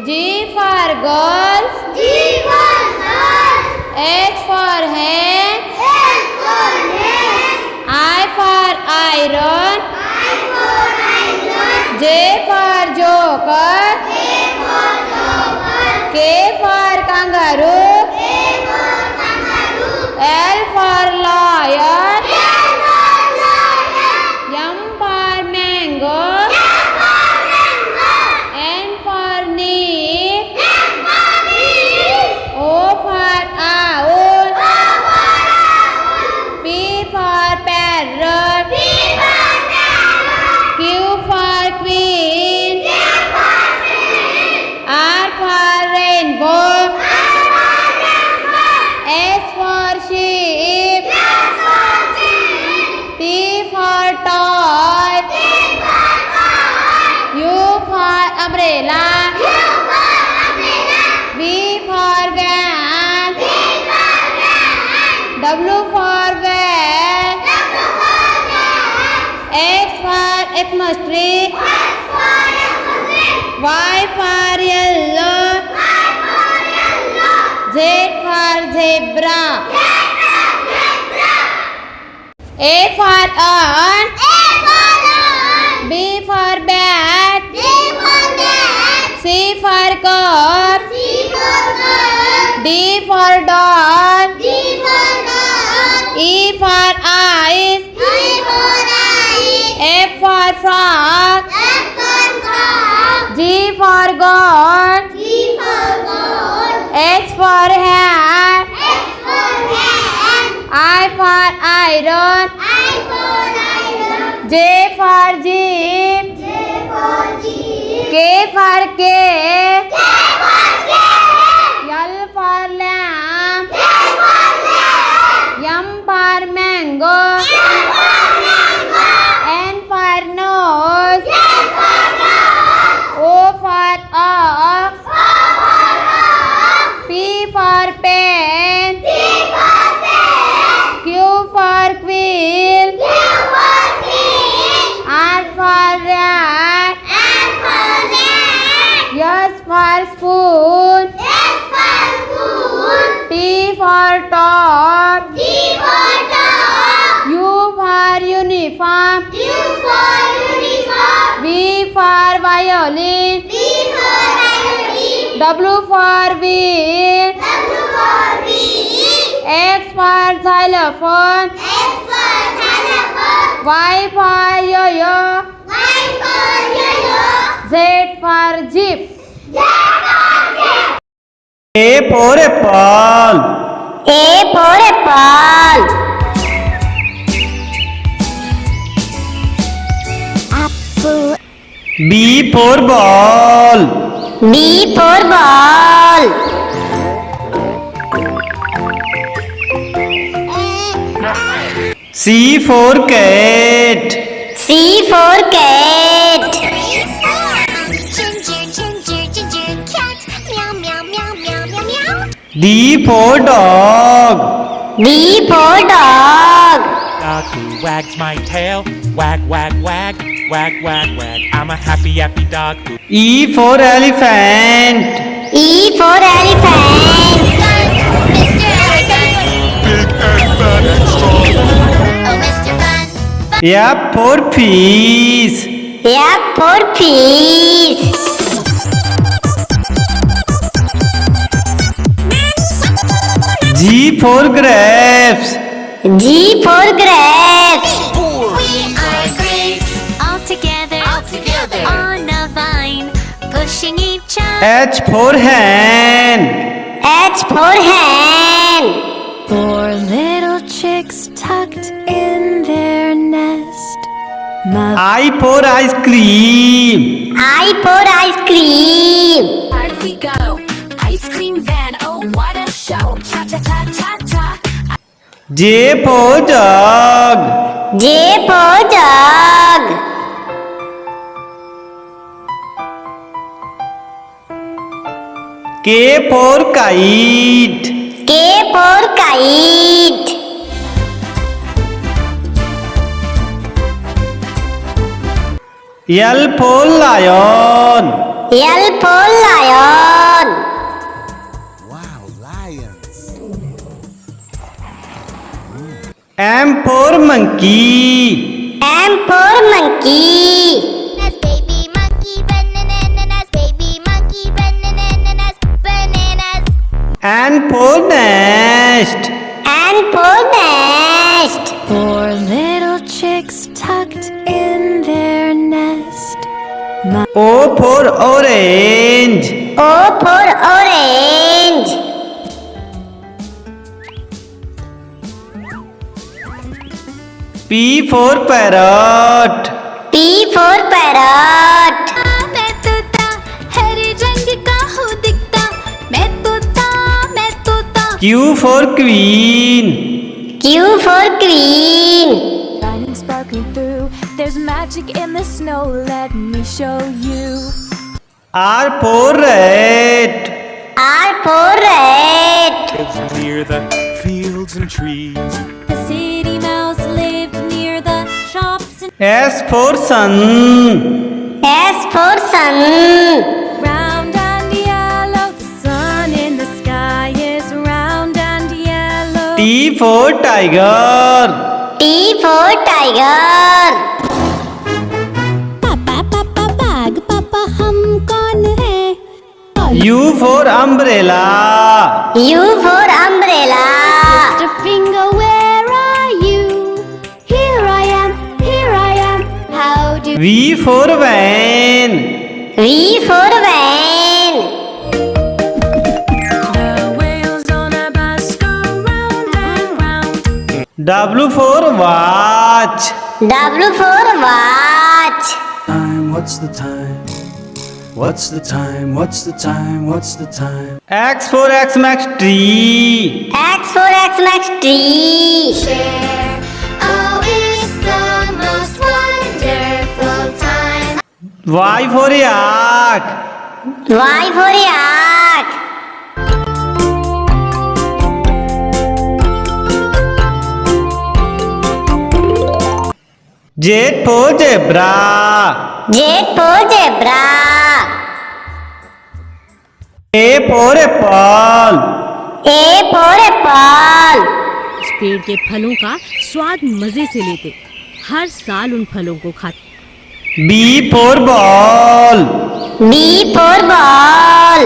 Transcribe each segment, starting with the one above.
G for girls. G for girls. H for hen. H for hen. I for iron. I for iron. J for joker. K for joker. K for kangaroo. K for kangaroo. L for lion. L for lion. M for mango. M for mango. N for neat. N for neat. O for owl. O for owl. P for parrot. P for parrot. Q for queen. Q for queen. R for rainbow. R for rainbow. S for sheep. S for sheep. T for toy. T for toy. U for umbrella. U for umbrella. V for van. V for van. W for van. W for van. X for atmosphere. X for atmosphere. Y for yellow. Y for yellow. Z for zebra. Zebra. A for ant. A for lion. B for bat. B for bat. C for cup. C for cup. D for dog. D for dog. E for eyes. E for eye. F for frog. F for frog. G for goat. G for goat. H for hat. H for hand. I for iron. I for iron. J for jeep. J for jeep. K for cake. K for cat. L for lamb. L for lamb. M for mango. M for mango. N for nose. N for nose. O for ox. O for ox. P for pen. P for pen. Q for quill. Q for queen. R for rat. S for rat. S for spoon. S for spoon. T for top. T for dog. U for uniform. U for uniform. V for violin. V for violin. W for wheel. W for wheel. X for xylophone. X for telephone. Y for yo-yo. Y for yo-yo. Z for jeep. Z for jet. A for apple. A for apple. Apple. B for ball. B for ball. C for cat. C for cat. D for dog. D for dog. Dog who wags my tail, wag, wag, wag, wag, wag, wag. I'm a happy, happy dog who. E for elephant. E for elephant. Big and fat and strong. Oh, Mr. Fun. F for fish. F for fish. G for grapes. G for grapes. We are grapes all together, on a vine, pushing each other. H for hen. H for hen. Four little chicks tucked in their nest. I for ice cream. I for ice cream. Party we go, ice cream van, oh what a show. Cha cha cha cha cha. J for jug. J for jug. K for kite. K for kite. L for lion. L for lion. M for monkey. M for monkey. Baby monkey, bananas, baby monkey, bananas, bananas. N for nest. N for nest. Four little chicks tucked in their nest. O for orange. O for orange. P for parrot. P for parrot. मैं तोता हरे रंग का हूँ दिखता मैं तोता Q for queen. Q for queen. Shining, sparkling through. There's magic in the snow. Let me show you. R for rat. R for rat. Lives near the fields and trees. The city mouse lived near the shops and S for sun. S for sun. round and yellow. The sun in the sky is round and yellow. T for tiger. T for tiger. पापा पापा बाग पापा हम कौन है? U for umbrella. U for umbrella. Mr. Finger, where are you? Here I am, here I am. How do V for van. V for van. the wheels on a bus go round and round? W for watch. W for watch. Time, what's the time? What's the time? What's the time? What's the time? X for Xmas tree. X for Xmas tree. share. Oh, it's the most wonderful time. Y for yak. Y for yak. Z for zebra. J for zebra. A for apple. A for apple. इस पेड़ के फलों का स्वाद मजे से लेते, हर साल उन फलों को खाते। B for ball. B for ball.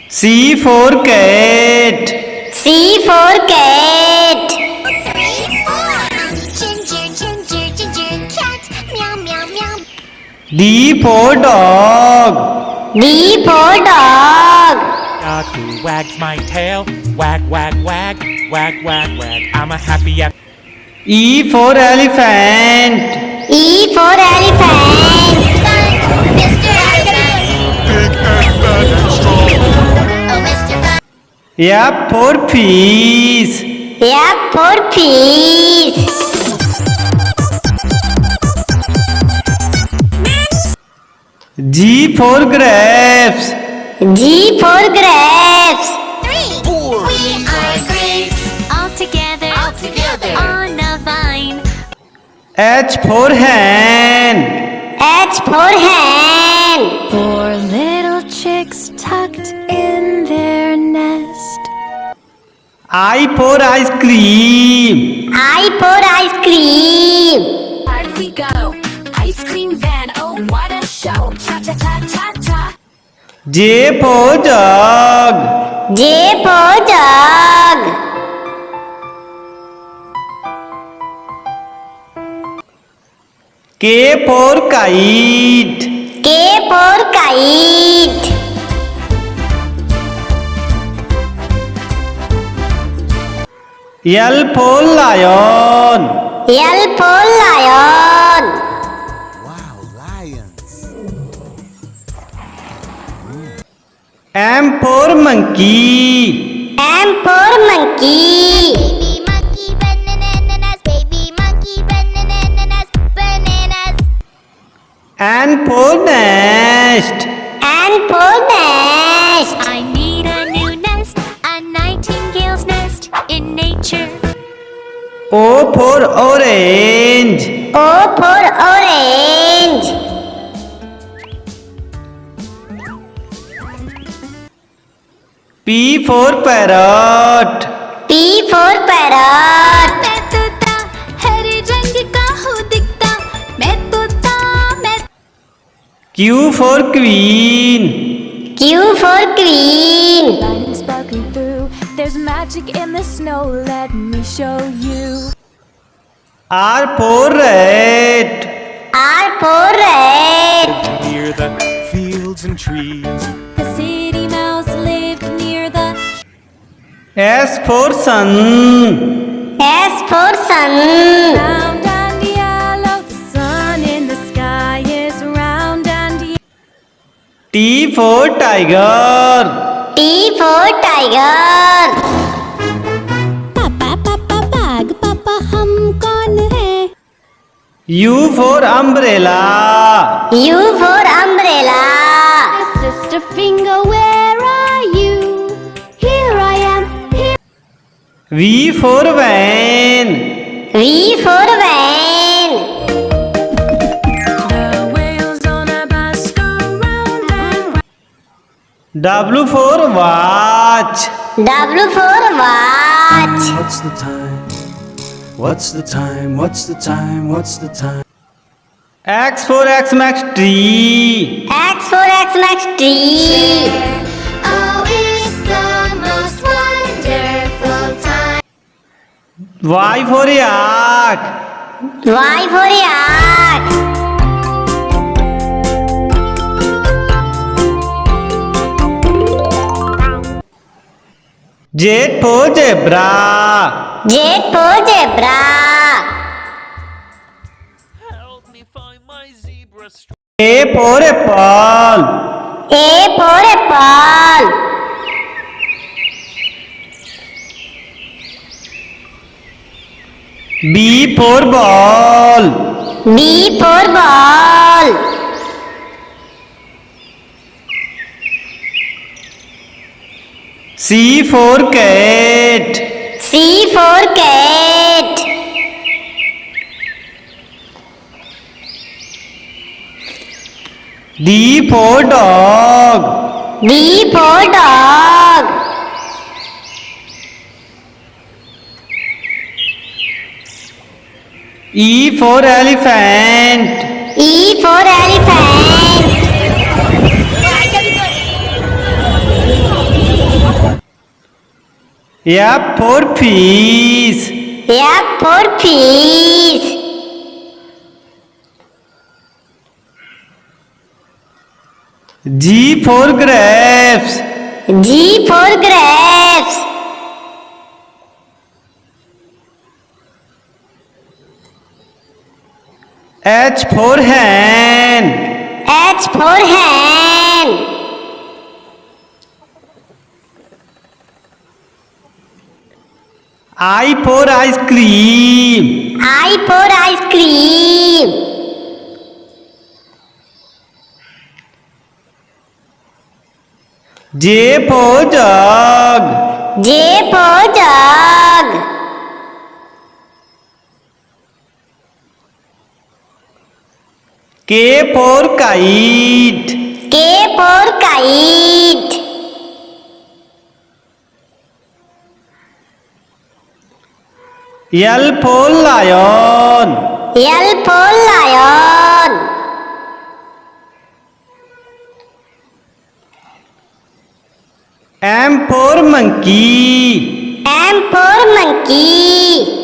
C for cat. C for cat. Ginger, ginger, ginger cat. Meow, meow, meow. D for dog. D for dog. Dog who wags my tail. Wag, wag, wag, wag, wag, wag. I'm a happy E for elephant. E for elephant. Mr. Elephant. Oh, Mr. Fun. F for fish. F for fish. G for grapes. G for grapes. We are grapes. All together. On a vine. H for hen. H for hen. Four little chicks tucked in their nest. I for ice cream. I for ice cream. Out we go. Ice cream van, oh what a show. Cha cha cha cha cha. J for jug. J for jug. K for kite. K for kite. L for lion. L for lion. M for monkey. M for monkey. Baby monkey, bananas, baby monkey, bananas, bananas. N for nest. N for nest. I need a new nest, a nightingale's nest in nature. O for orange. O for orange. P for parrot. P for parrot. मैं तोता हरे रंग का हूँ दिखता मैं तोता मैं Q for queen. Q for queen. Lightning sparkling through. There's magic in the snow. Let me show you. R for rat. R for rat. Near the fields and trees. The city mouse lived near the. S for sun. S for sun. Round and yellow. The sun in the sky is round and yellow. T for tiger. T for tiger. पापा पापा बाग पापा हम कौन है? U for umbrella. U for umbrella. Sister finger, where are you? Here I am. Here. V for van. V for van. The wheels on a bus go round and round. W for watch. W for watch. What's the time? What's the time? What's the time? What's the time? X for Xmas tree. X for Xmas tree. Oh, it's the most wonderful time. Y for yak. Y for yak. Z for zebra. J for zebra. A for apple. A for apple. B for ball. B for ball. C for cat. C for cat. D for dog. D for dog. E for elephant. E for elephant. F for fish. F for fish. G for grapes. G for grapes. H for hen. H for hen. I for ice cream. I for ice cream. J for jug. J for jug. K for kite. K for kite. L for lion. L for lion. M for monkey. M for monkey.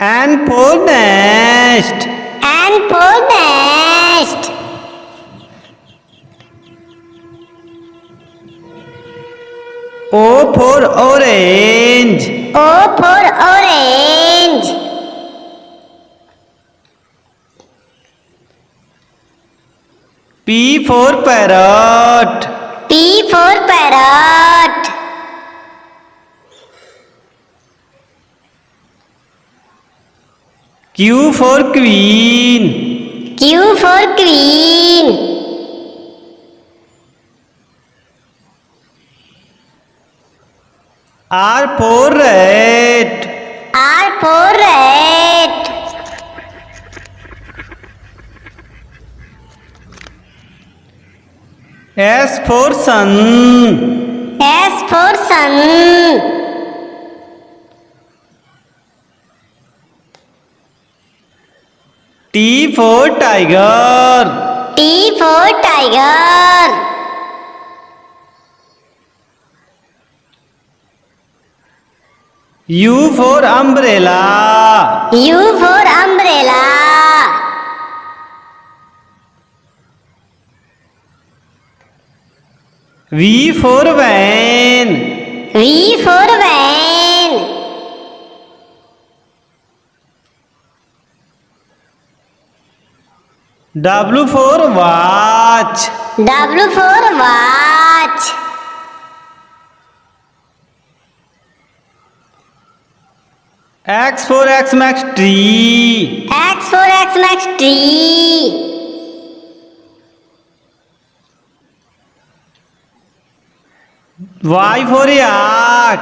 N for nest. N for nest. O for orange. O for orange. P for parrot. P for parrot. Q for queen. Q for queen. R for rat. R for rat. S for sun. S for sun. T for tiger. T for tiger. U for umbrella. U for umbrella. V for van. V for van. W for watch. W for watch. X for Xmas tree. X for Xmas tree. Y for yak.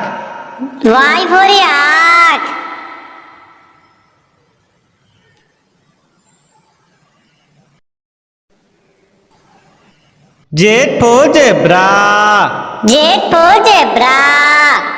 Y for yak. Z for zebra. Z for zebra.